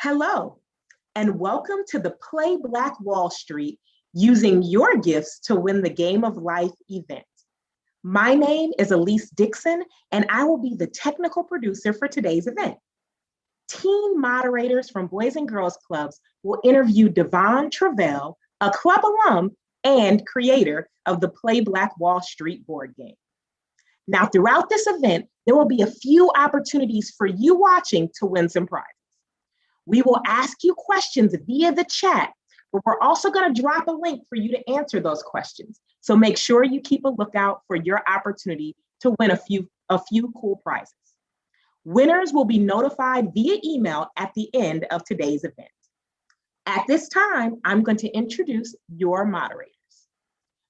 Hello, and welcome to the Play Black Wall Street Using Your Gifts to Win the Game of Life event. My name is Elise Dixon, and I will be the technical producer for today's event. Teen moderators from Boys and Girls Clubs will interview Devon Travell, a club alum and creator of the Play Black Wall Street board game. Now, throughout this event, there will be a few opportunities for you watching to win some prizes. We will ask you questions via the chat, but we're also going to drop a link for you to answer those questions. So make sure you keep a lookout for your opportunity to win a few cool prizes. Winners will be notified via email at the end of today's event. At this time, I'm going to introduce your moderators.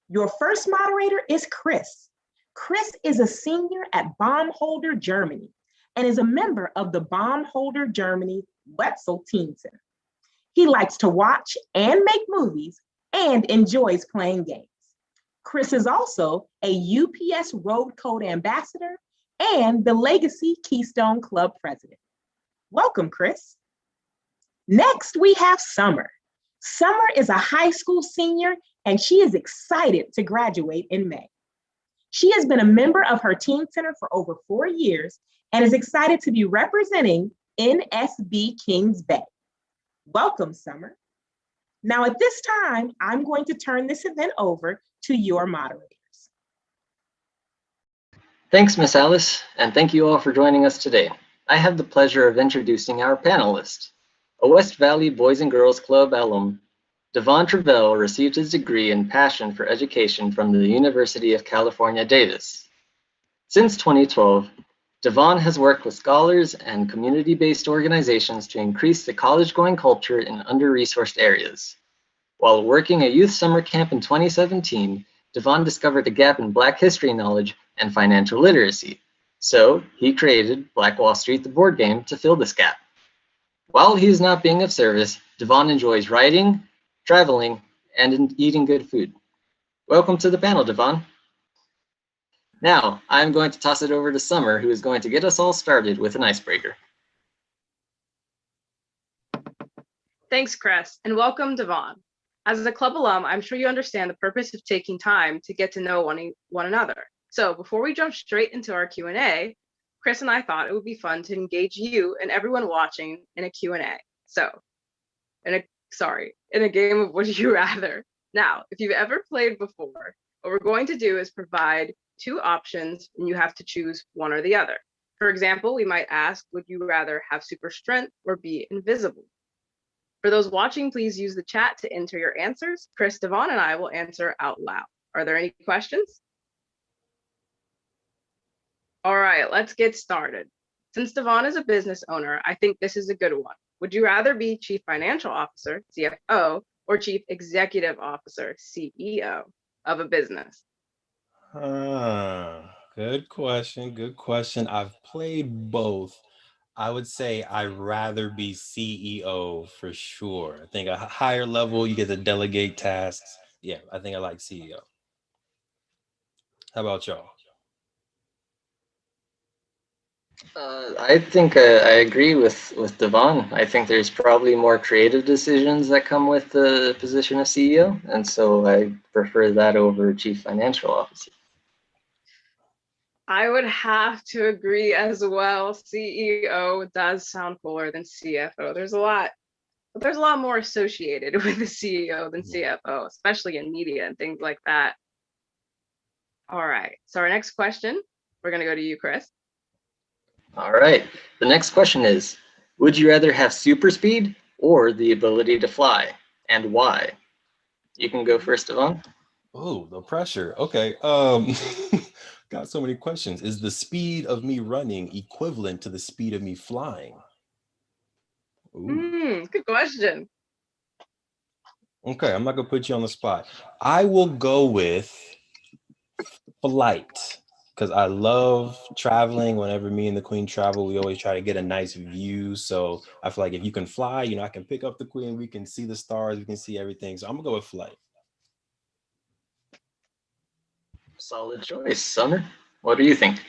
Your first moderator is Chris. Chris is a senior at Baumholder, Germany, and is a member of the Baumholder Germany Wetzel Teen Center. He likes to watch and make movies and enjoys playing games. Chris is also a UPS Road Code Ambassador and the Legacy Keystone Club President. Welcome, Chris. Next, we have Summer. Summer is a high school senior, and she is excited to graduate in May. She has been a member of her teen center for over 4 years and is excited to be representing NSB Kings Bay. Welcome, Summer. Now, at this time, I'm going to turn this event over to your moderators. Thanks, Miss Alice, and thank you all for joining us today. I have the pleasure of introducing our panelist. A West Valley Boys and Girls Club alum, Devon Travell received his degree in passion for education from the University of California, Davis. Since 2012, Devon has worked with scholars and community-based organizations to increase the college-going culture in under-resourced areas. While working a youth summer camp in 2017, Devon discovered a gap in Black history knowledge and financial literacy. So he created Black Wall Street, the board game, to fill this gap. While he is not being of service, Devon enjoys writing, traveling, and eating good food. Welcome to the panel, Devon. Now, I'm going to toss it over to Summer, who is going to get us all started with an icebreaker. Thanks, Chris, and welcome, Devon. As a club alum, I'm sure you understand the purpose of taking time to get to know one another. So before we jump straight into our Q&A, Chris and I thought it would be fun to engage you and everyone watching in a Q&A. So, in a game of Would You Rather. Now, if you've ever played before, what we're going to do is provide 2 options and you have to choose one or the other. For example, we might ask, would you rather have super strength or be invisible? For those watching, please use the chat to enter your answers. Chris, Devon, and I will answer out loud. Are there any questions? All right, let's get started. Since Devon is a business owner, I think this is a good one. Would you rather be Chief Financial Officer, CFO, or Chief Executive Officer, CEO of a business? Good question. Good question. I've played both. I would say I'd rather be CEO for sure. I think a higher level, you get to delegate tasks. Yeah, I think I like CEO. How about y'all? I think I agree with Devon. I think there's probably more creative decisions that come with the position of CEO, and so I prefer that over Chief Financial Officer. I would have to agree as well. CEO does sound cooler than CFO. There's a lot more associated with the CEO than CFO, especially in media and things like that. All right, so our next question, we're gonna go to you, Chris. All right, the next question is, would you rather have super speed or the ability to fly, and why? You can go first, Devon. Oh, the pressure. Okay. Got so many questions. Is the speed of me running equivalent to the speed of me flying? Good question. Okay, I'm not gonna put you on the spot. I will go with flight because I love traveling. Whenever me and the Queen travel, we always try to get a nice view. So I feel like if you can fly, I can pick up the Queen, we can see the stars, we can see everything. So I'm gonna go with flight. Solid choice. Summer, what do you think?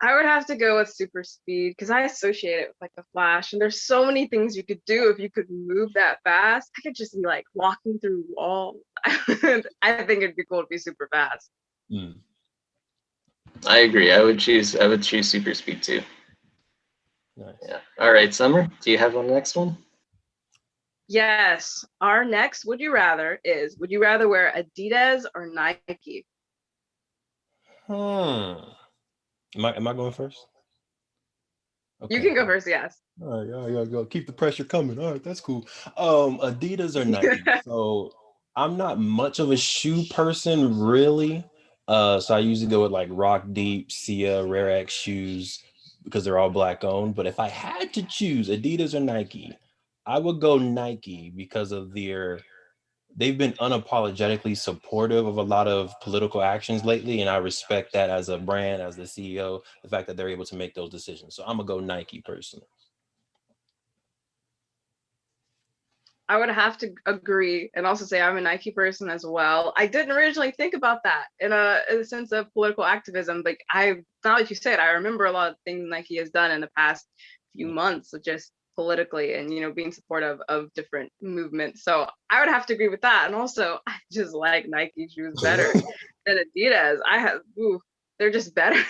I would have to go with super speed because I associate it with like the Flash, and there's so many things you could do if you could move that fast. I could just be like walking through walls. I think it'd be cool to be super fast. I agree. I would choose super speed too. Nice. Yeah. All right, Summer, do you have the next one? Yes. Our next would you rather is, would you rather wear Adidas or Nike? Am I going first? Okay. You can go first, yes. All right, yeah, go. Keep the pressure coming. All right, that's cool. Adidas or Nike. So I'm not much of a shoe person, really. So I usually go with like Rock Deep, Sia, Rare X shoes because they're all Black owned. But if I had to choose Adidas or Nike, I would go Nike because of they've been unapologetically supportive of a lot of political actions lately, and I respect that as a brand, as the CEO, the fact that they're able to make those decisions. So I'm gonna go Nike personally. I would have to agree and also say I'm a Nike person as well. I didn't originally think about that in a sense of political activism. Like now that you say it, I remember a lot of things Nike has done in the past few months, just politically and being supportive of different movements. So I would have to agree with that. And also, I just like Nike shoes better than Adidas. They're just better.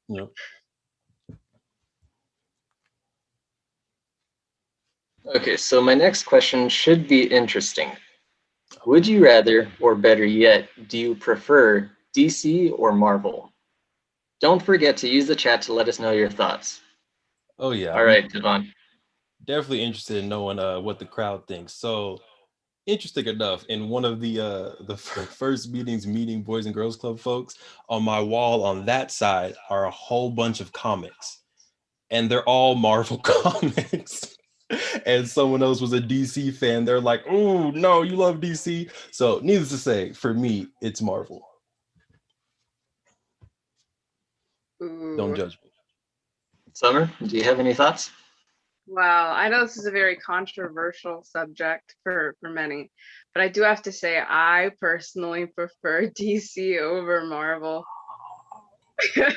Yep. Okay, so my next question should be interesting. Would you rather, or better yet, do you prefer DC or Marvel? Don't forget to use the chat to let us know your thoughts. Oh yeah. All right, Devon. Definitely interested in knowing what the crowd thinks. So interesting enough, in one of the first meeting Boys and Girls Club folks, on my wall on that side are a whole bunch of comics, and they're all Marvel comics. And someone else was a DC fan. They're like, "Oh no, you love DC." So needless to say, for me, it's Marvel. Don't judge me. Summer, do you have any thoughts? Wow, I know this is a very controversial subject for many, but I do have to say I personally prefer DC over Marvel.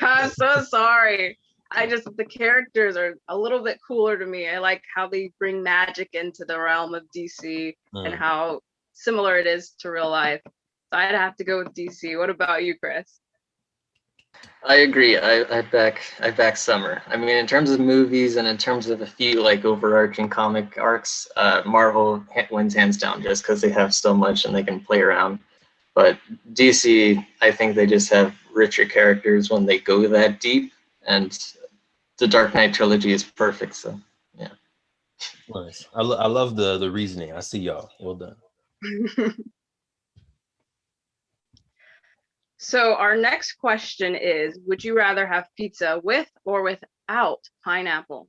I'm so sorry. The characters are a little bit cooler to me. I like how they bring magic into the realm of DC and how similar it is to real life. So I'd have to go with DC. What about you, Chris? I agree. I back Summer. I mean, in terms of movies and in terms of a few like overarching comic arcs, Marvel wins hands down just because they have so much and they can play around. But DC, I think they just have richer characters when they go that deep, and the Dark Knight trilogy is perfect. So yeah. Nice. I love the reasoning. I see y'all. Well done. So our next question is, would you rather have pizza with or without pineapple?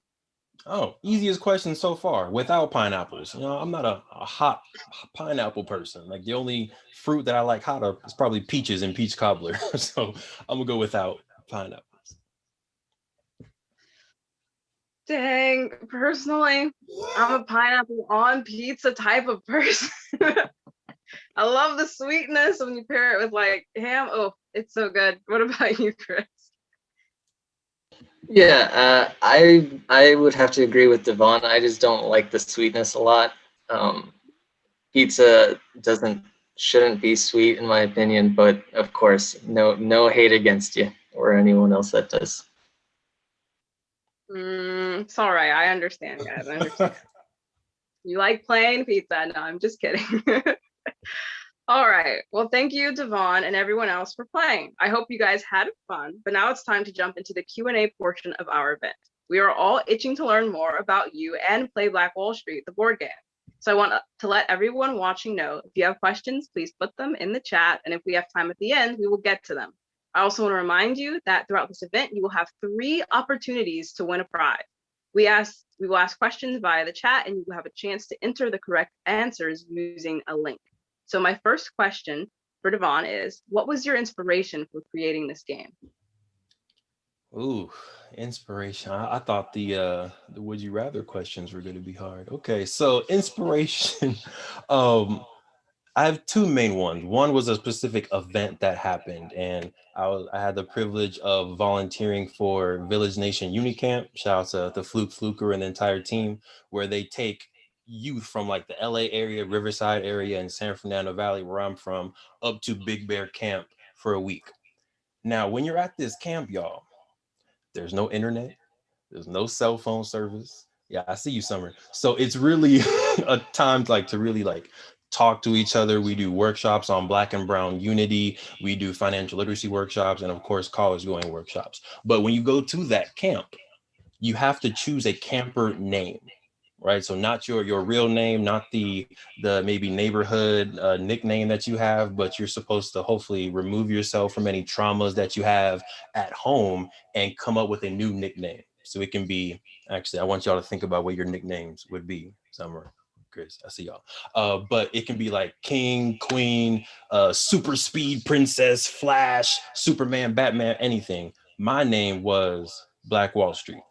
Oh, easiest question so far. Without pineapples. I'm not a hot pineapple person. Like the only fruit that I like hotter is probably peaches and peach cobbler. So I'm gonna go without pineapples. Dang, personally, I'm a pineapple on pizza type of person. I love the sweetness when you pair it with like ham. Oh, it's so good. What about you, Chris? Yeah, I would have to agree with Devon. I just don't like the sweetness a lot. Pizza shouldn't be sweet in my opinion, but of course, no hate against you or anyone else that does. It's all right. I understand, guys. I understand. You like plain pizza? No, I'm just kidding. All right. Well, thank you, Devon, and everyone else for playing. I hope you guys had fun, but now it's time to jump into the Q&A portion of our event. We are all itching to learn more about you and play Black Wall Street, the board game. So I want to let everyone watching know, if you have questions, please put them in the chat, and if we have time at the end, we will get to them. I also want to remind you that throughout this event, you will have 3 opportunities to win a prize. We will ask questions via the chat, and you will have a chance to enter the correct answers using a link. So my first question for Devon is, what was your inspiration for creating this game? Ooh, inspiration. I thought the would you rather questions were going to be hard. Okay, so inspiration. I have two main ones. One was a specific event that happened, and I had the privilege of volunteering for Village Nation Unicamp. Shout out to the Fluker and the entire team, where they take youth from like the LA area, Riverside area, and San Fernando Valley, where I'm from, up to Big Bear Camp for a week. Now, when you're at this camp, y'all, there's no internet, there's no cell phone service. Yeah, I see you, Summer. So it's really a time like to really like talk to each other. We do workshops on Black and Brown unity. We do financial literacy workshops, and of course, college going workshops. But when you go to that camp, you have to choose a camper name, right? So not your real name, not the maybe neighborhood nickname that you have, but you're supposed to hopefully remove yourself from any traumas that you have at home and come up with a new nickname. So it can be, actually, I want y'all to think about what your nicknames would be. Summer, Chris, I see y'all. But it can be like King, Queen, Super Speed Princess, Flash, Superman, Batman, anything. My name was Black Wall Street.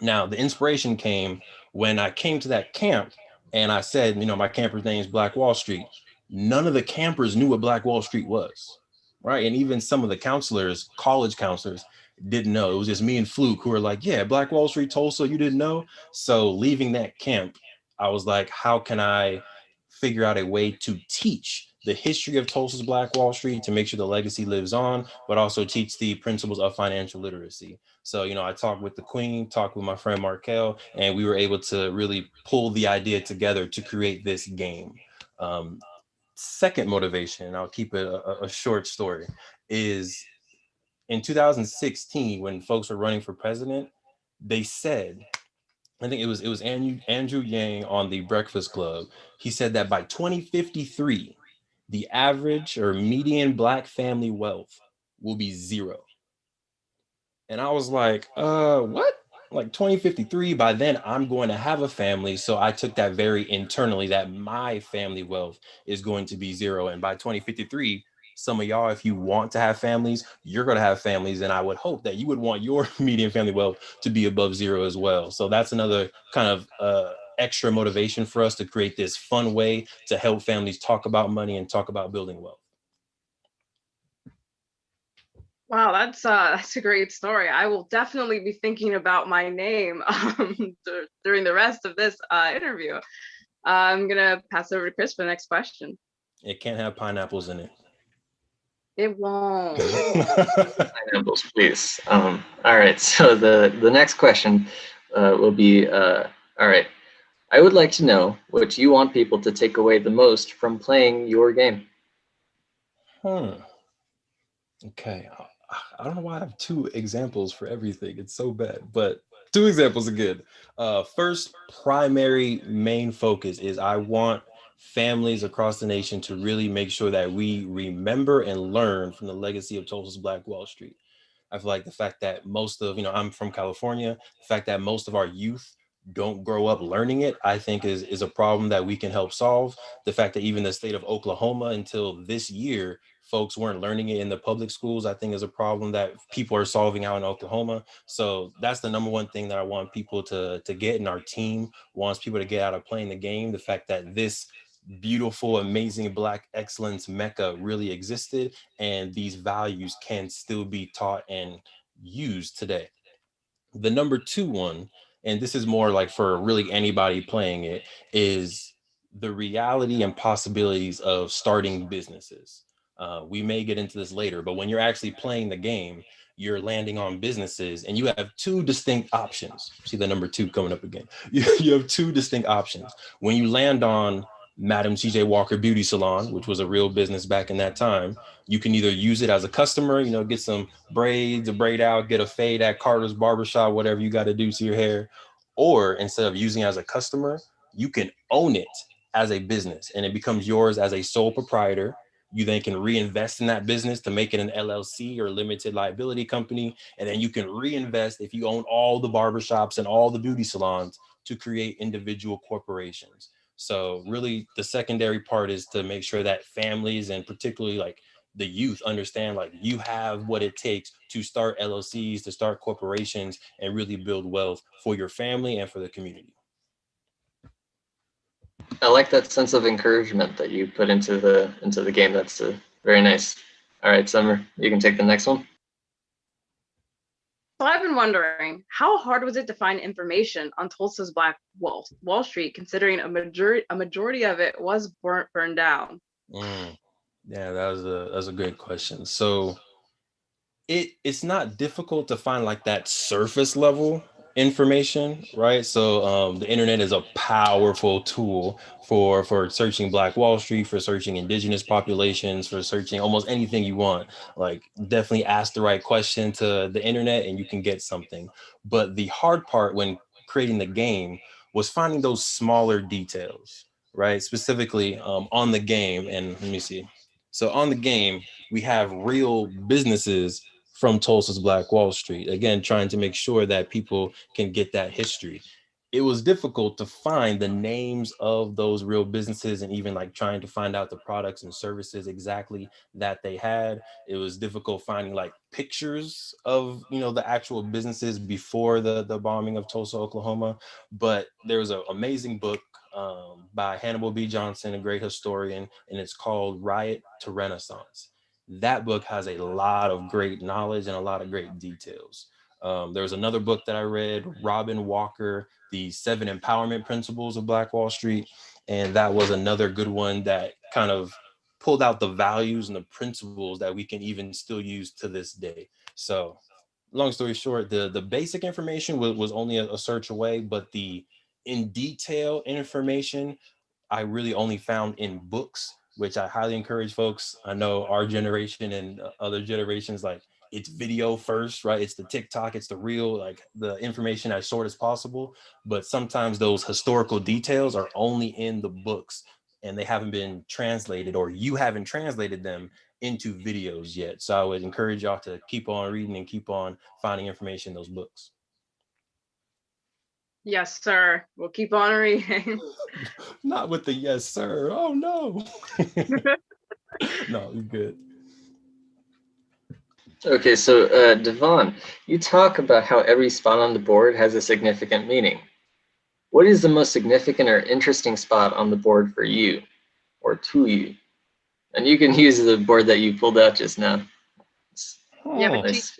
Now, the inspiration came when I came to that camp and I said, my camper's name is Black Wall Street. None of the campers knew what Black Wall Street was, right? And even some of the counselors, college counselors, didn't know. It was just me and Fluke who were like, yeah, Black Wall Street, Tulsa, you didn't know? So leaving that camp, I was like, how can I figure out a way to teach the history of Tulsa's Black Wall Street to make sure the legacy lives on, but also teach the principles of financial literacy. So, I talked with the Queen, talked with my friend Markel, and we were able to really pull the idea together to create this game. Second motivation, and I'll keep it a short story, is in 2016, when folks were running for president, they said, I think it was Andrew Yang on the Breakfast Club. He said that by 2053, the average or median Black family wealth will be zero. And I was like, what? Like 2053, by then I'm going to have a family. So I took that very internally that my family wealth is going to be zero. And by 2053, some of y'all, if you want to have families, you're going to have families. And I would hope that you would want your median family wealth to be above zero as well. So that's another kind of extra motivation for us to create this fun way to help families talk about money and talk about building wealth. Wow, that's a great story. I will definitely be thinking about my name during the rest of this interview. I'm gonna pass over to Chris for the next question. It can't have pineapples in it. It won't. Pineapples, please. All right. So the next question will be, all right. I would like to know what you want people to take away the most from playing your game. Okay. I don't know why I have two examples for everything. It's so bad, but two examples are good. First, primary main focus is I want families across the nation to really make sure that we remember and learn from the legacy of Tulsa's Black Wall Street. I feel like the fact that most of, I'm from California, the fact that most of our youth don't grow up learning it, I think is a problem that we can help solve. The fact that even the state of Oklahoma until this year, folks weren't learning it in the public schools, I think is a problem that people are solving out in Oklahoma. So that's the number one thing that I want people to get, and our team wants people to get out of playing the game. The fact that this beautiful, amazing Black excellence mecca really existed, and these values can still be taught and used today. The number two one, and this is more like for really anybody playing it, is the reality and possibilities of starting businesses. We may get into this later, but when you're actually playing the game, you're landing on businesses and you have two distinct options. See the number two coming up again. You have two distinct options. When you land on Madam CJ Walker Beauty Salon, which was a real business back in that time, you can either use it as a customer, get some braids, a braid out, get a fade at Carter's Barbershop, whatever you got to do to your hair. Or instead of using it as a customer, you can own it as a business and it becomes yours as a sole proprietor. You then can reinvest in that business to make it an LLC or limited liability company. And then you can reinvest if you own all the barbershops and all the beauty salons to create individual corporations. So really the secondary part is to make sure that families and particularly like the youth understand like you have what it takes to start LLCs, to start corporations, and really build wealth for your family and for the community. I like that sense of encouragement that you put into the game. That's very nice. All right, Summer, you can take the next one. So I've been wondering, how hard was it to find information on Tulsa's Black Wall Street, considering a majority of it was burned down? Yeah, that's a great question. So it's not difficult to find like that surface level information, right? So the internet is a powerful tool for searching Black Wall Street, for searching indigenous populations, for searching almost anything you want. Like, definitely ask the right question to the internet and you can get something. But the hard part when creating the game was finding those smaller details, right? Specifically on the game. And let me see. So on the game, we have real businesses from Tulsa's Black Wall Street. Again, trying to make sure that people can get that history. It was difficult to find the names of those real businesses and even like trying to find out the products and services exactly that they had. It was difficult finding like pictures of, the actual businesses before the bombing of Tulsa, Oklahoma. But there was an amazing book by Hannibal B. Johnson, a great historian, and it's called Riot to Renaissance. That book has a lot of great knowledge and a lot of great details. There was another book that I read, Robin Walker, The 7 Empowerment Principles of Black Wall Street. And that was another good one that kind of pulled out the values and the principles that we can even still use to this day. So long story short, the basic information was only a search away, but the in detail information I really only found in books, which I highly encourage folks. I know our generation and other generations, like, it's video first, right? It's the TikTok, it's the real, like, the information as short as possible. But sometimes those historical details are only in the books and they haven't been translated, or you haven't translated them into videos yet. So I would encourage y'all to keep on reading and keep on finding information in those books. Yes, sir. We'll keep on reading. Not with the yes, sir. Oh, no. No, you're good. Okay, so Devon, you talk about how every spot on the board has a significant meaning. What is the most significant or interesting spot on the board for you, or to you? And you can use the board that you pulled out just now. Yeah, but Nice.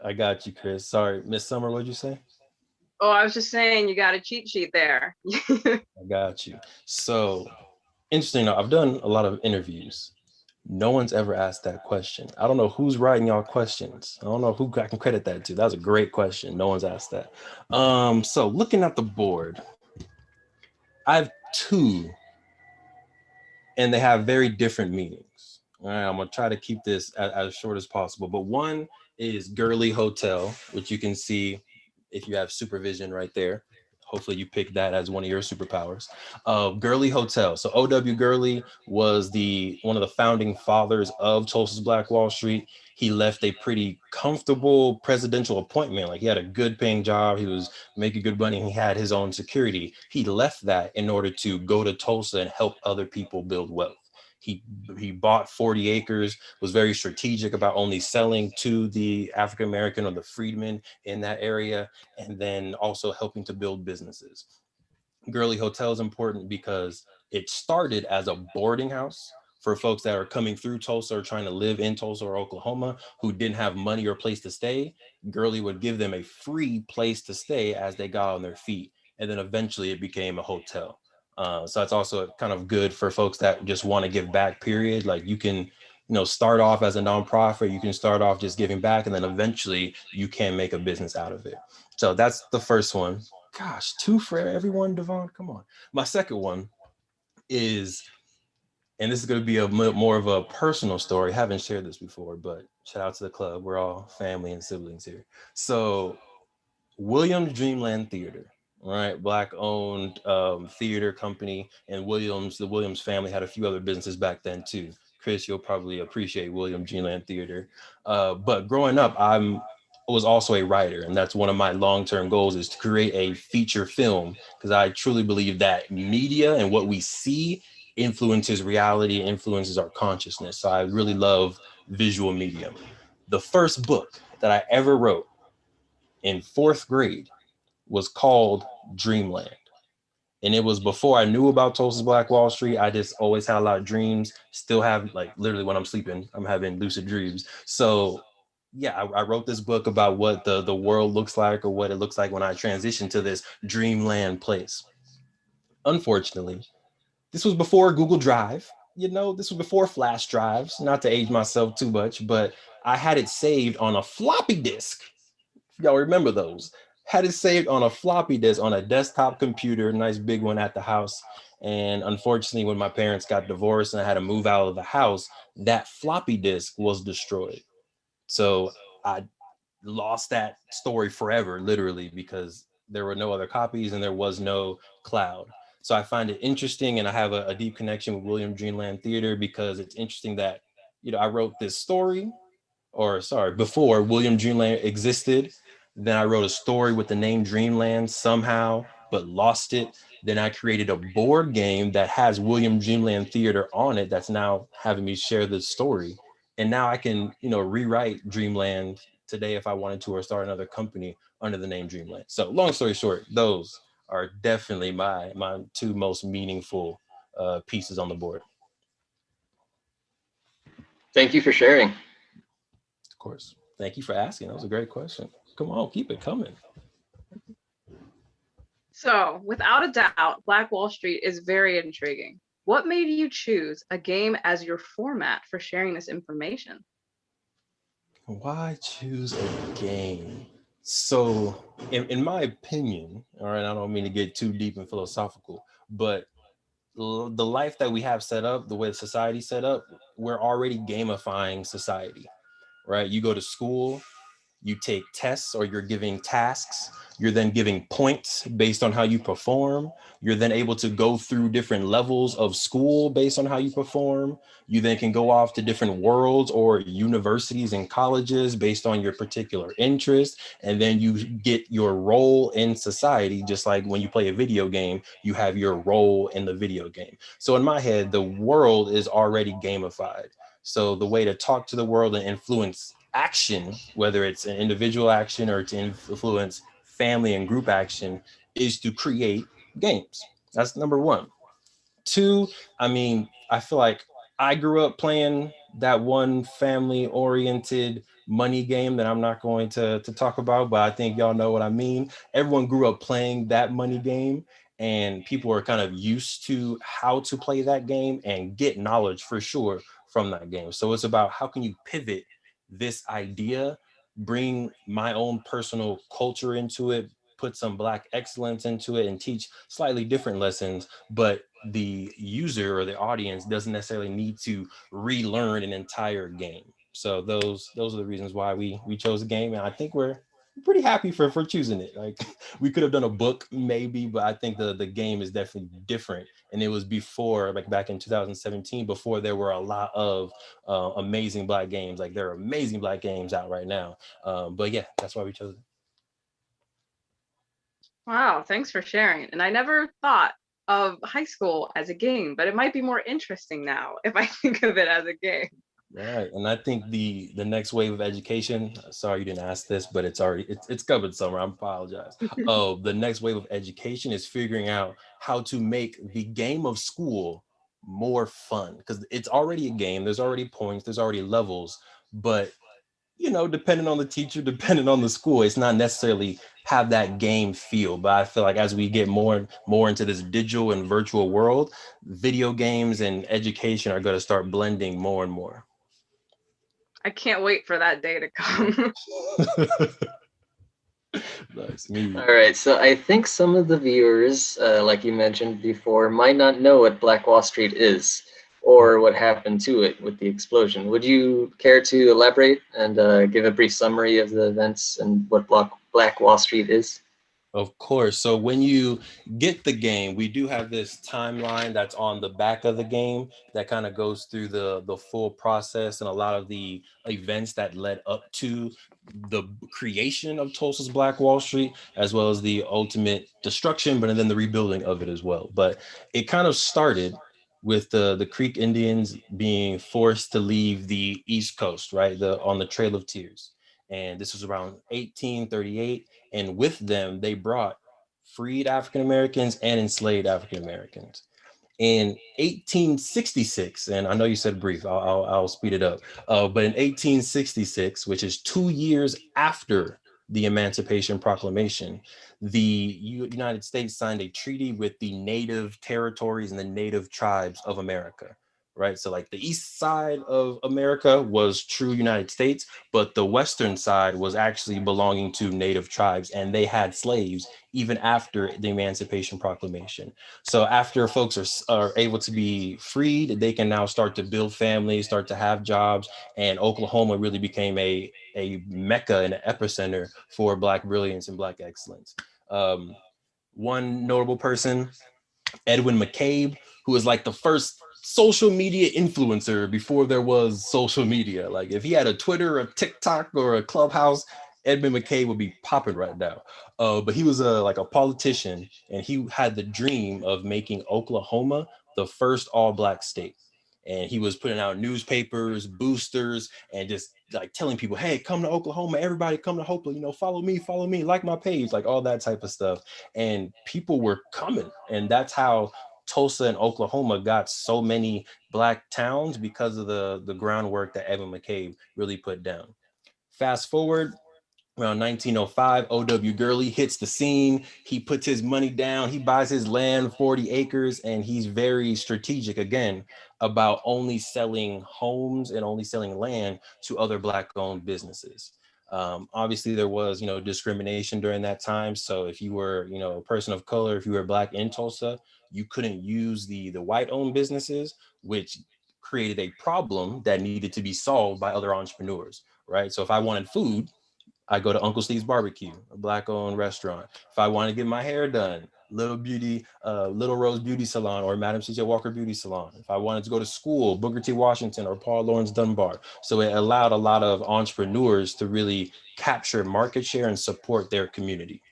I got you, Chris. Sorry, Miss Summer, what'd you say? Oh, I was just saying, you got a cheat sheet there. I got you. So, interesting. I've done a lot of interviews. No one's ever asked that question. I don't know who's writing y'all questions. I don't know who I can credit that to. That was a great question. No one's asked that. So looking at the board, I have 2, and they have very different meanings. All right, I'm gonna try to keep this as short as possible. But one is Gurley Hotel, which you can see if you have supervision right there. Hopefully you pick that as one of your superpowers. Gurley Hotel. So O.W. Gurley was one of the founding fathers of Tulsa's Black Wall Street. He left a pretty comfortable presidential appointment. Like, he had a good paying job. He was making good money. He had his own security. He left that in order to go to Tulsa and help other people build wealth. He bought 40 acres, was very strategic about only selling to the African American or the freedmen in that area, and then also helping to build businesses. Gurley Hotel is important because it started as a boarding house for folks that are coming through Tulsa or trying to live in Tulsa or Oklahoma who didn't have money or place to stay. Gurley would give them a free place to stay as they got on their feet. And then eventually it became a hotel. So it's also kind of good for folks that just want to give back, period. Like, you can, start off as a nonprofit, you can start off just giving back, and then eventually you can make a business out of it. So that's the first one. Gosh, 2 for everyone, Devon, come on. My second one is, and this is going to be more of a personal story. I haven't shared this before, but shout out to the club. We're all family and siblings here. So Williams Dreamland Theater, right? Black owned theater company. And the Williams family had a few other businesses back then too. Chris, you'll probably appreciate Williams Dreamland Theater. But growing up, I was also a writer, and that's one of my long-term goals, is to create a feature film, because I truly believe that media and what we see influences reality, influences our consciousness. So I really love visual medium. The first book that I ever wrote in 4th grade was called Dreamland. And it was before I knew about Tulsa's Black Wall Street. I just always had a lot of dreams. Still have, like, literally when I'm sleeping, I'm having lucid dreams. So yeah, I wrote this book about what the world looks like, or what it looks like when I transition to this dreamland place. Unfortunately, this was before Google Drive. This was before flash drives, not to age myself too much, but I had it saved on a floppy disk. Y'all remember those? Had it saved on a floppy disk on a desktop computer, nice big one at the house. And unfortunately, when my parents got divorced and I had to move out of the house, that floppy disk was destroyed. So I lost that story forever, literally, because there were no other copies and there was no cloud. So I find it interesting, and I have a deep connection with William Dreamland Theater, because it's interesting that, I wrote this story, or sorry, before William Dreamland existed. Then I wrote a story with the name Dreamland somehow, but lost it. Then I created a board game that has William Dreamland Theater on it, that's now having me share this story. And now I can, rewrite Dreamland today if I wanted to, or start another company under the name Dreamland. So long story short, those are definitely my two most meaningful pieces on the board. Thank you for sharing. Of course. Thank you for asking. That was a great question. Come on, keep it coming. So, without a doubt, Black Wall Street is very intriguing. What made you choose a game as your format for sharing this information? Why choose a game? So, in my opinion, all right, I don't mean to get too deep and philosophical, but the life that we have set up, the way society set up, we're already gamifying society, right? You go to school, you take tests, or you're giving tasks. You're then giving points based on how you perform. You're then able to go through different levels of school based on how you perform. You then can go off to different worlds or universities and colleges based on your particular interest. And then you get your role in society, just like when you play a video game, you have your role in the video game. So in my head, the world is already gamified. So the way to talk to the world and influence action, whether it's an individual action or to influence family and group action, is to create games. That's number one. Two, I feel like I grew up playing that one family oriented money game that I'm not going to talk about, but I think y'all know what I mean. Everyone grew up playing that money game, and people are kind of used to how to play that game and get knowledge for sure from that game. So it's about how can you pivot this idea, bring my own personal culture into it, put some Black excellence into it, and teach slightly different lessons, but the user or the audience doesn't necessarily need to relearn an entire game. So those are the reasons why we chose the game, and I think we're pretty happy for choosing it. Like, we could have done a book maybe, but I think the game is definitely different. And it was before, like back in 2017, before there were a lot of amazing Black games. Like, there are amazing Black games out right now. But yeah, that's why we chose it. Wow, thanks for sharing. And I never thought of high school as a game, but it might be more interesting now if I think of it as a game. Right, and I think the next wave of education. Sorry you didn't ask this, but it's covered somewhere. I apologize. Oh, the next wave of education is figuring out how to make the game of school more fun, because it's already a game. There's already points. There's already levels, but depending on the teacher, depending on the school, it's not necessarily have that game feel. But I feel like as we get more and more into this digital and virtual world, video games and education are going to start blending more and more. I can't wait for that day to come. Nice. All right, so I think some of the viewers, like you mentioned before, might not know what Black Wall Street is or what happened to it with the explosion. Would you care to elaborate and give a brief summary of the events and what Black Wall Street is? Of course. So when you get the game, we do have this timeline that's on the back of the game that kind of goes through the full process and a lot of the events that led up to the creation of Tulsa's Black Wall Street, as well as the ultimate destruction, but then the rebuilding of it as well. But it kind of started with the Creek Indians being forced to leave the East Coast, right? On the Trail of Tears. And this was around 1838. And with them, they brought freed African Americans and enslaved African Americans. In 1866, and I know you said brief, I'll speed it up. But in 1866, which is 2 years after the Emancipation Proclamation, the United States signed a treaty with the native territories and the native tribes of America. Right. So like the east side of America was true United States, but the western side was actually belonging to native tribes, and they had slaves even after the Emancipation Proclamation. So after folks are able to be freed, they can now start to build families, start to have jobs, and Oklahoma really became a mecca and an epicenter for Black brilliance and Black excellence. One notable person, Edwin McCabe, who was like the first social media influencer before there was social media. Like if he had a Twitter, a TikTok, or a Clubhouse, Edmund McCabe would be popping right now. But he was like a politician, and he had the dream of making Oklahoma the first all-Black state. And he was putting out newspapers, boosters, and just like telling people, hey, come to Oklahoma, everybody come to Oklahoma, follow me, like my page, like all that type of stuff. And people were coming. And that's how Tulsa and Oklahoma got so many Black towns, because of the groundwork that Evan McCabe really put down. Fast forward, around 1905, O.W. Gurley hits the scene. He puts his money down. He buys his land, 40 acres, and he's very strategic, again, about only selling homes and only selling land to other Black-owned businesses. Obviously, there was, discrimination during that time. So if you were, a person of color, if you were Black in Tulsa, you couldn't use the white-owned businesses, which created a problem that needed to be solved by other entrepreneurs, right? So if I wanted food, I go to Uncle Steve's Barbecue, a Black-owned restaurant. If I want to get my hair done, Little Rose Beauty Salon or Madam C.J. Walker Beauty Salon. If I wanted to go to school, Booker T. Washington or Paul Laurence Dunbar. So it allowed a lot of entrepreneurs to really capture market share and support their community.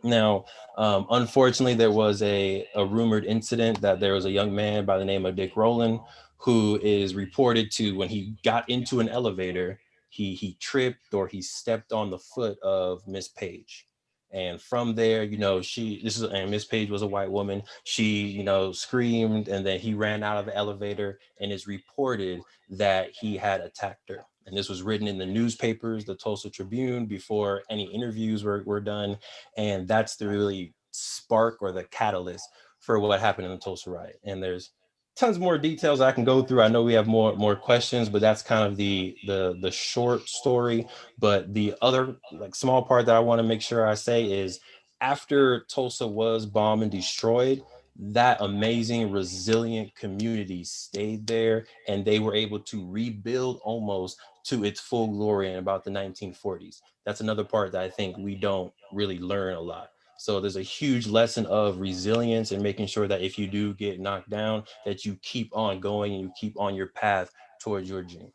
Now, unfortunately, there was a rumored incident that there was a young man by the name of Dick Rowland who is reported to, when he got into an elevator, he tripped or he stepped on the foot of Miss Page. And from there, and Miss Page was a white woman. She, screamed, and then he ran out of the elevator, and it's reported that he had attacked her. And this was written in the newspapers, the Tulsa Tribune, before any interviews were done. And that's the really spark or the catalyst for what happened in the Tulsa riot. And there's tons more details I can go through. I know we have more questions, but that's kind of the short story. But the other small part that I want to make sure I say is, after Tulsa was bombed and destroyed, that amazing, resilient community stayed there, and they were able to rebuild almost to its full glory in about the 1940s. That's another part that I think we don't really learn a lot. So there's a huge lesson of resilience and making sure that if you do get knocked down, that you keep on going and you keep on your path towards your dream.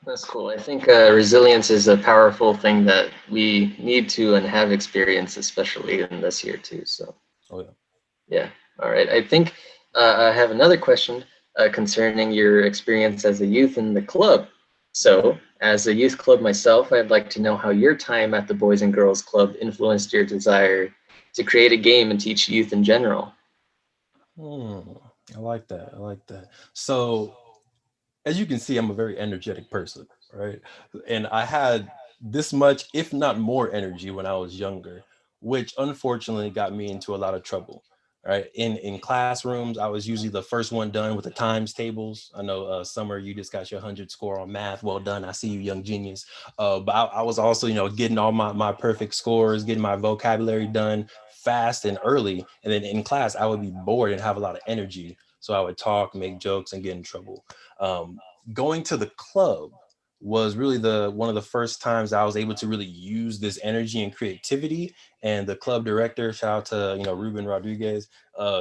That's cool. I think resilience is a powerful thing that we need to and have experienced, especially in this year too. So. Oh yeah. Yeah. All right. I think I have another question concerning your experience as a youth in the club. So, as a youth club myself, I'd like to know how your time at the Boys and Girls Club influenced your desire to create a game and teach youth in general. I like that. So, as you can see, I'm a very energetic person, right? And I had this much, if not more, energy when I was younger, which unfortunately got me into a lot of trouble. Right. In classrooms, I was usually the first one done with the times tables. I know, Summer, you just got your 100 score on math. Well done. I see you, young genius. But I was also, getting all my perfect scores, getting my vocabulary done fast and early. And then in class, I would be bored and have a lot of energy. So I would talk, make jokes, and get in trouble. Going to the club was really one of the first times I was able to really use this energy and creativity. And the club director, shout out to Ruben Rodriguez,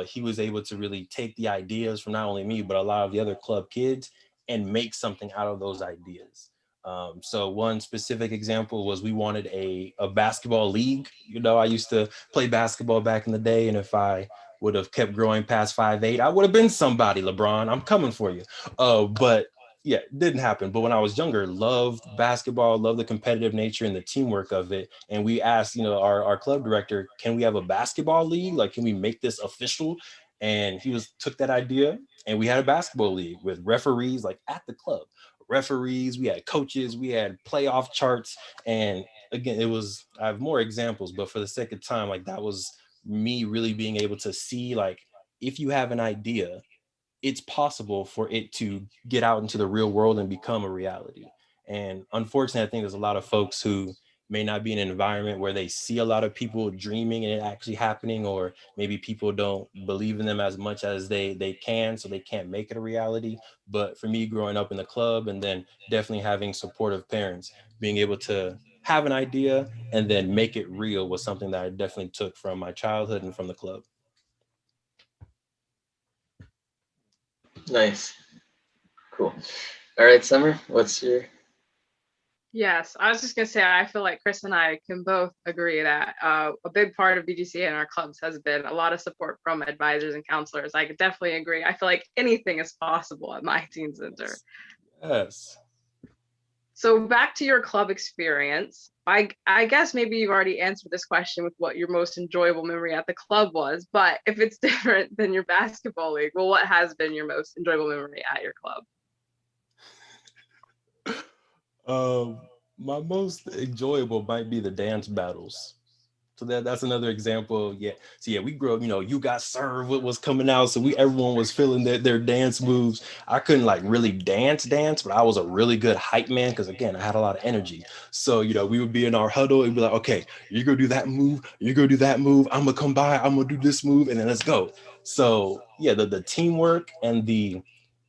he was able to really take the ideas from not only me but a lot of the other club kids and make something out of those ideas. So one specific example was we wanted a basketball league. I used to play basketball back in the day, and if I would have kept growing past 5'8", I would have been somebody. LeBron, I'm coming for you. But yeah, it didn't happen. But when I was younger, loved basketball, loved the competitive nature and the teamwork of it. And we asked, our club director, can we have a basketball league? Like, can we make this official? And he took that idea, and we had a basketball league with referees, like at the club. Referees, we had coaches, we had playoff charts. And again, I have more examples, but for the sake of time, like that was me really being able to see, like, if you have an idea, it's possible for it to get out into the real world and become a reality. And unfortunately, I think there's a lot of folks who may not be in an environment where they see a lot of people dreaming and it actually happening, or maybe people don't believe in them as much as they can, so they can't make it a reality. But for me, growing up in the club and then definitely having supportive parents, being able to have an idea and then make it real was something that I definitely took from my childhood and from the club. Nice. Cool. All right, Summer, what's your... Yes, I was just gonna say, I feel like Chris and I can both agree that a big part of BGCA and our clubs has been a lot of support from advisors and counselors. I could definitely agree. I feel like anything is possible at my teen center. Yes. So back to your club experience. I guess maybe you've already answered this question with what your most enjoyable memory at the club was, but if it's different than your basketball league, well, what has been your most enjoyable memory at your club? My most enjoyable might be the dance battles. So that's another example. Yeah. So yeah, we grew up, you got served what was coming out. So everyone was feeling their dance moves. I couldn't like really dance, but I was a really good hype man because again, I had a lot of energy. So, we would be in our huddle and be like, okay, you're gonna do that move, you're gonna do that move, I'm gonna come by, I'm gonna do this move, and then let's go. So yeah, the teamwork and the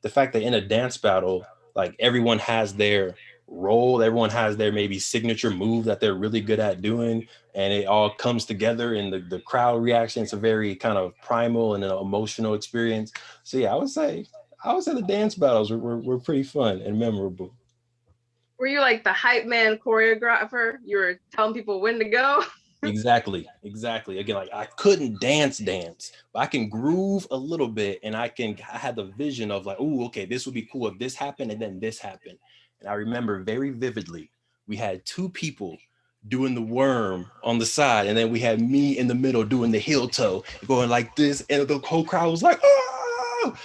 fact that in a dance battle, like everyone has their role, everyone has their maybe signature move that they're really good at doing, and it all comes together in the crowd reaction. It's a very kind of primal and an emotional experience. So yeah, I would say the dance battles were pretty fun and memorable. Were you like the hype man choreographer? You were telling people when to go? Exactly. Again, like I couldn't dance, but I can groove a little bit, and I had the vision of like, oh, okay, this would be cool if this happened and then this happened. And I remember very vividly, we had two people doing the worm on the side, and then we had me in the middle doing the heel toe, going like this, and the whole crowd was like, oh!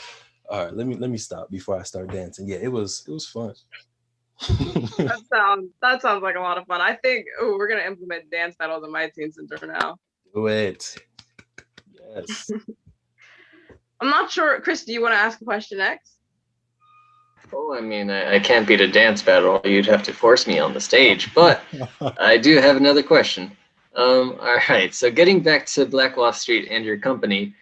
All right, let me stop before I start dancing. Yeah, it was fun. That sounds like a lot of fun. I think we're gonna implement dance battles in my teen center now. Do it. Yes. I'm not sure, Chris, do you want to ask a question next? Oh, I mean, I can't beat a dance battle. You'd have to force me on the stage, but I do have another question. All right, so getting back to Black Wall Street and your company,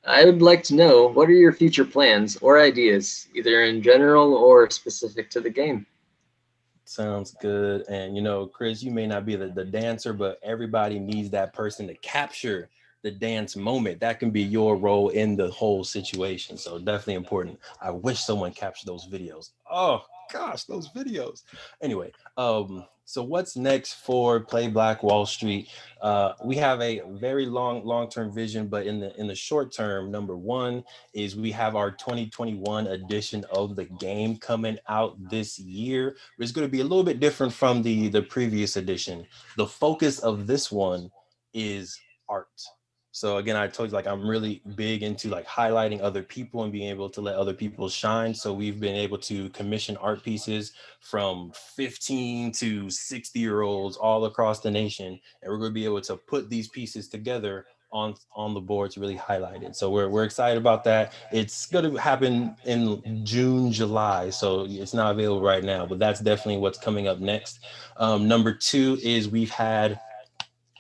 I would like to know, what are your future plans or ideas, either in general or specific to the game? Sounds good. And Chris, you may not be the dancer, but everybody needs that person to capture the dance moment. That can be your role in the whole situation. So definitely important. I wish someone captured those videos. Oh gosh, those videos. Anyway, so what's next for Play Black Wall Street? We have a very long-term vision, but in the short term, number one is we have our 2021 edition of the game coming out this year. It's going to be a little bit different from the previous edition. The focus of this one is art. So again, I told you, like, I'm really big into like highlighting other people and being able to let other people shine. So we've been able to commission art pieces from 15 to 60-year-olds all across the nation. And we're going to be able to put these pieces together on the board to really highlight it. So we're excited about that. It's going to happen in June, July. So it's not available right now, but that's definitely what's coming up next. Number two is we've had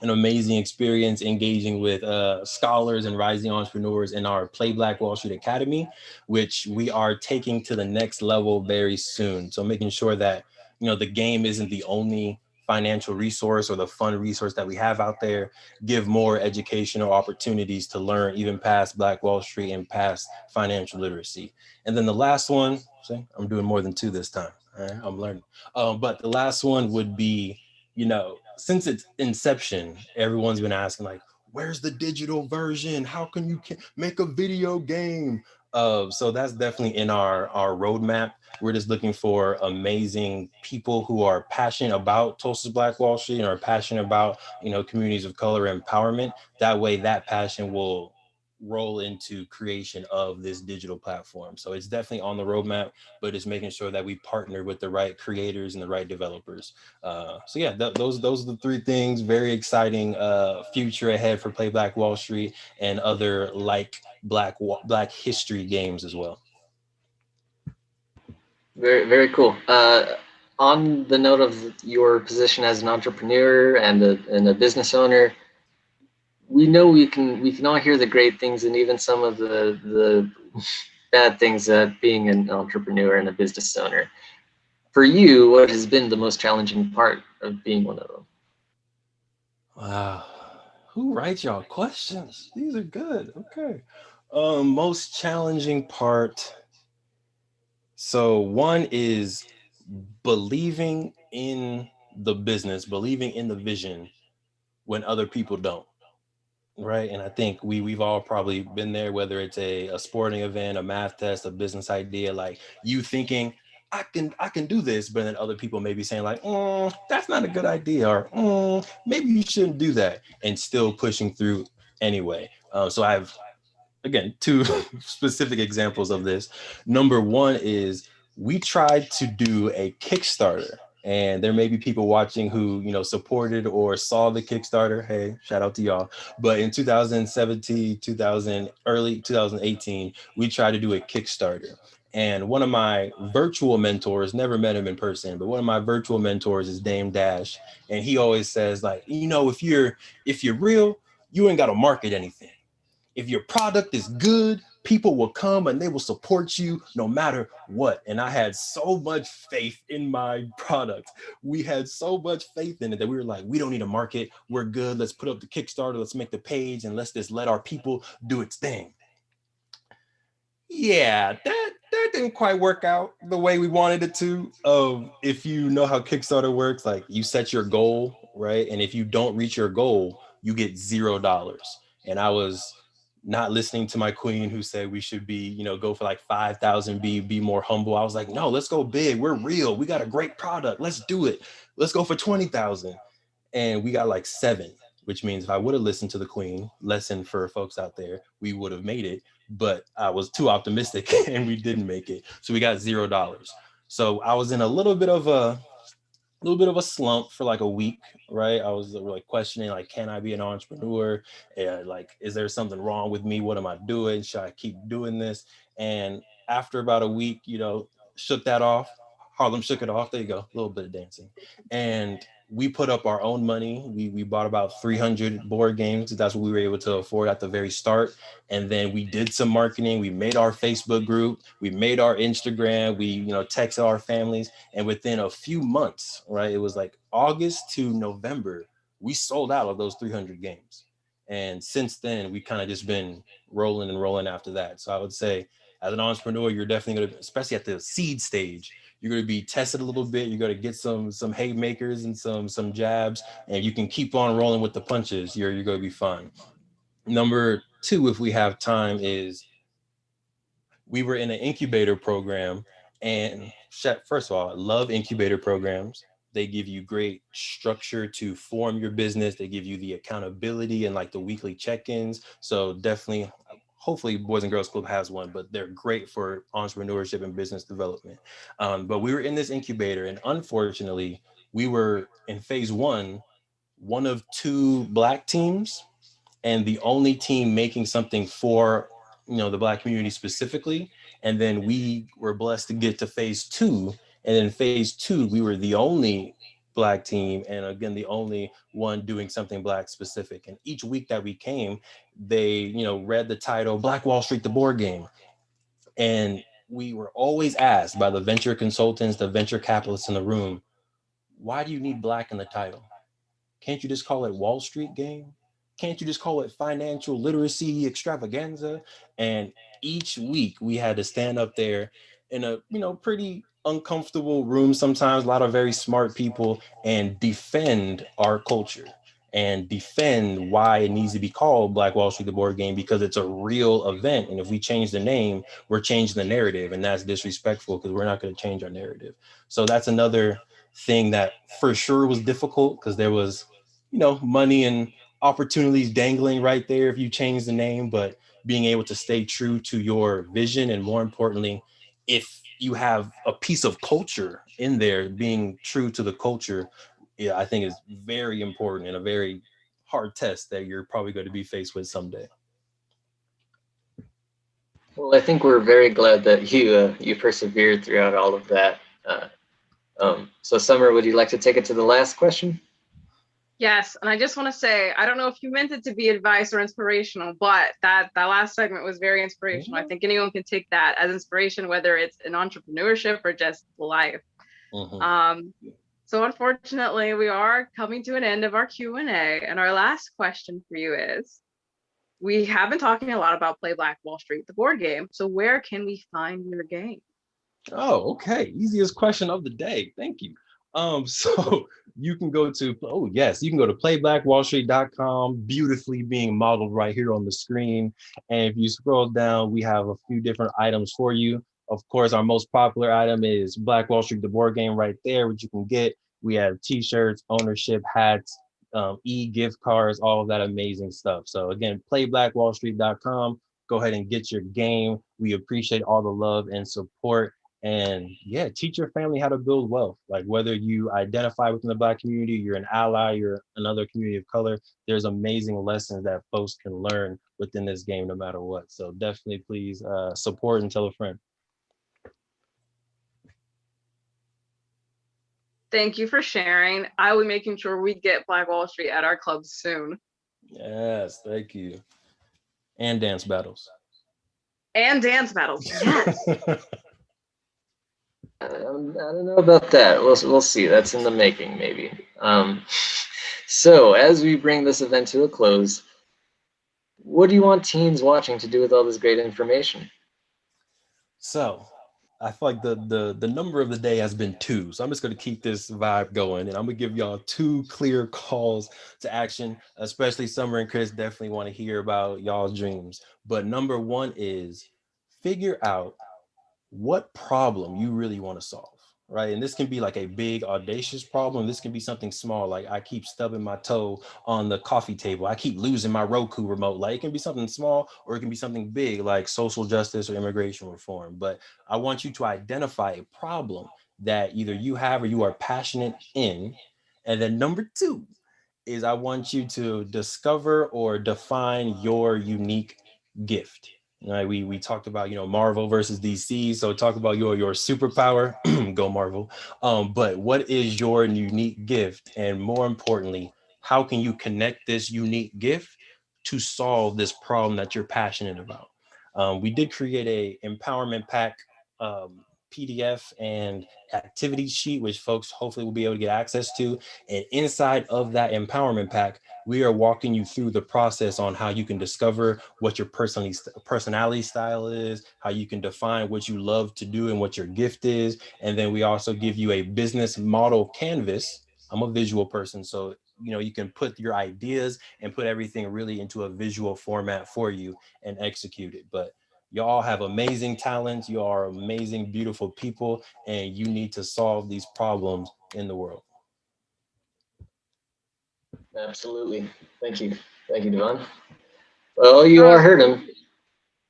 an amazing experience engaging with scholars and rising entrepreneurs in our Play Black Wall Street Academy, which we are taking to the next level very soon. So making sure that, the game isn't the only financial resource or the fun resource that we have out there, give more educational opportunities to learn even past Black Wall Street and past financial literacy. And then the last one, see, I'm doing more than two this time. All right, I'm learning. But the last one would be, since its inception, everyone's been asking like, where's the digital version? How can you make a video game? So that's definitely in our roadmap. We're just looking for amazing people who are passionate about Tulsa's Black Wall Street and are passionate about, communities of color empowerment. That way that passion will roll into creation of this digital platform. So it's definitely on the roadmap, but it's making sure that we partner with the right creators and the right developers. So yeah, those are the three things. Very exciting future ahead for Play Black Wall Street and other like Black history games as well. Very, very cool. On the note of your position as an entrepreneur and a business owner, we know we can all hear the great things and even some of the bad things that being an entrepreneur and a business owner. For you, what has been the most challenging part of being one of them? Wow. Who writes y'all questions? These are good. Okay. Most challenging part. So one is believing in the business, believing in the vision when other people don't. Right. And I think we've all probably been there, whether it's a sporting event, a math test, a business idea, like you thinking, I can do this, but then other people may be saying like, that's not a good idea, or maybe you shouldn't do that, and still pushing through anyway. So I have, again, two specific examples of this. Number one is we tried to do a Kickstarter, and there may be people watching who, supported or saw the Kickstarter. Hey, shout out to y'all. But in 2017, early 2018, we tried to do a Kickstarter. And one of my virtual mentors, never met him in person, but one of my virtual mentors is Dame Dash. And he always says, like, if you're real, you ain't got to market anything. If your product is good, people will come and they will support you no matter what. And I had so much faith in my product. We had so much faith in it that we were like, we don't need a market. We're good. Let's put up the Kickstarter. Let's make the page and let's just let our people do its thing. Yeah, that didn't quite work out the way we wanted it to. If you know how Kickstarter works, like you set your goal, right? And if you don't reach your goal, you get $0. And I was not listening to my queen who said we should be, go for like 5,000, be more humble. I was like, no, let's go big. We're real. We got a great product. Let's do it. Let's go for 20,000. And we got like 7, which means if I would have listened to the queen, lesson for folks out there, we would have made it. But I was too optimistic and we didn't make it. So we got $0. So I was in a little bit of a slump for like a week, right? I was like questioning, like, can I be an entrepreneur? And like, is there something wrong with me? What am I doing? Should I keep doing this? And after about a week, shook that off. Harlem shook it off. There you go, a little bit of dancing. And we put up our own money. We bought about 300 board games. That's what we were able to afford at the very start. And then we did some marketing. We made our Facebook group. We made our Instagram. We, texted our families. And within a few months, right, it was like August to November, we sold out of those 300 games. And since then, we kind of just been rolling and rolling after that. So I would say as an entrepreneur, you're definitely going to, especially at the seed stage, you're going to be tested a little bit. You're going to get some haymakers and some jabs, and you can keep on rolling with the punches. You're going to be fine. Number 2, if we have time, is we were in an incubator program. And first of all, I love incubator programs. They give you great structure to form your business. They give you the accountability and like the weekly check-ins. So definitely, hopefully Boys and Girls Club has one, but they're great for entrepreneurship and business development. But we were in this incubator, and unfortunately, we were in phase one of 2 Black teams, and the only team making something for the Black community specifically. And then we were blessed to get to phase 2, and in phase 2 we were the only Black team, and again the only one doing something Black specific. And each week that we came, they read the title Black Wall Street, the board game. And we were always asked by the venture consultants, the venture capitalists in the room, why do you need Black in the title? Can't you just call it Wall Street game? Can't you just call it financial literacy extravaganza? And each week we had to stand up there in a, pretty uncomfortable room sometimes, a lot of very smart people, and defend our culture. and defend why it needs to be called Black Wall Street, the board game, because it's a real event. And if we change the name, we're changing the narrative, and that's disrespectful because we're not going to change our narrative. So that's another thing that for sure was difficult, because there was, money and opportunities dangling right there if you change the name, but being able to stay true to your vision, and more importantly, if you have a piece of culture in there, being true to the culture, I think is very important and a very hard test that you're probably going to be faced with someday. Well, I think we're very glad that you persevered throughout all of that. So Summer, would you like to take it to the last question? Yes, and I just want to say, I don't know if you meant it to be advice or inspirational, but that last segment was very inspirational. I think anyone can take that as inspiration, whether it's in entrepreneurship or just life. So unfortunately, we are coming to an end of our Q&A, and our last question for you is, we have been talking a lot about Play Black Wall Street, the board game. So where can we find your game? Oh, okay. Easiest question of the day. Thank you. So you can go to, you can go to playblackwallstreet.com, beautifully being modeled right here on the screen. And if you scroll down, we have a few different items for you. Of course, our most popular item is Black Wall Street, the board game right there, which you can get. We have t-shirts, ownership, hats, e-gift cards, all of that amazing stuff. So again, playblackwallstreet.com. Go ahead and get your game. We appreciate all the love and support. And yeah, teach your family how to build wealth. Like, whether you identify within the Black community, you're an ally, you're another community of color, there's amazing lessons that folks can learn within this game no matter what. So definitely please support and tell a friend. Thank you for sharing. I will be making sure we get Black Wall Street at our club soon. Yes, thank you. And dance battles. And dance battles, yes. I don't know about that. We'll see. That's in the making, maybe. So as we bring this event to a close, what do you want teens watching to do with all this great information? So I feel like the number of the day has been 2. So I'm just going to keep this vibe going, and I'm going to give y'all 2 clear calls to action, especially Summer and Chris definitely want to hear about y'all's dreams. But number 1 is figure out what problem you really want to solve, right? And this can be like a big audacious problem. This can be something small, like I keep stubbing my toe on the coffee table, I keep losing my Roku remote. Like, it can be something small, or it can be something big like social justice or immigration reform. But I want you to identify a problem that either you have or you are passionate in. And then number 2 is I want you to discover or define your unique gift. Right, we talked about Marvel versus DC, so talk about your superpower. Go Marvel. But what is your unique gift, and more importantly, how can you connect this unique gift to solve this problem that you're passionate about? We did create a empowerment pack PDF and activity sheet, which folks hopefully will be able to get access to. And inside of that empowerment pack, we are walking you through the process on how you can discover what your personality style is, how you can define what you love to do and what your gift is. And then we also give you a business model canvas. I'm a visual person, so you can put your ideas and put everything really into a visual format for you and execute it. But y'all have amazing talents. You are amazing, beautiful people, and you need to solve these problems in the world. Absolutely. Thank you. Thank you, Devon. Well, you all heard him.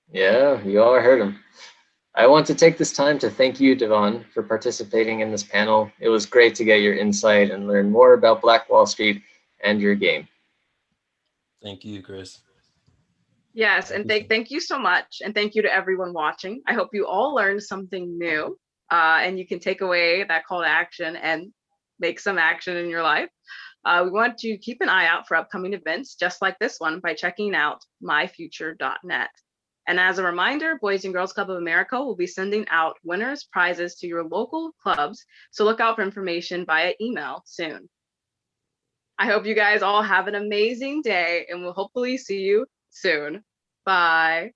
Yeah, you all heard him. I want to take this time to thank you, Devon, for participating in this panel. It was great to get your insight and learn more about Black Wall Street and your game. Thank you, Chris. Yes, and thank you so much. And thank you to everyone watching. I hope you all learned something new, and you can take away that call to action and make some action in your life. We want to keep an eye out for upcoming events just like this one by checking out myfuture.net. And as a reminder, Boys and Girls Club of America will be sending out winners' prizes to your local clubs, so look out for information via email soon. I hope you guys all have an amazing day, and we'll hopefully see you soon. Bye.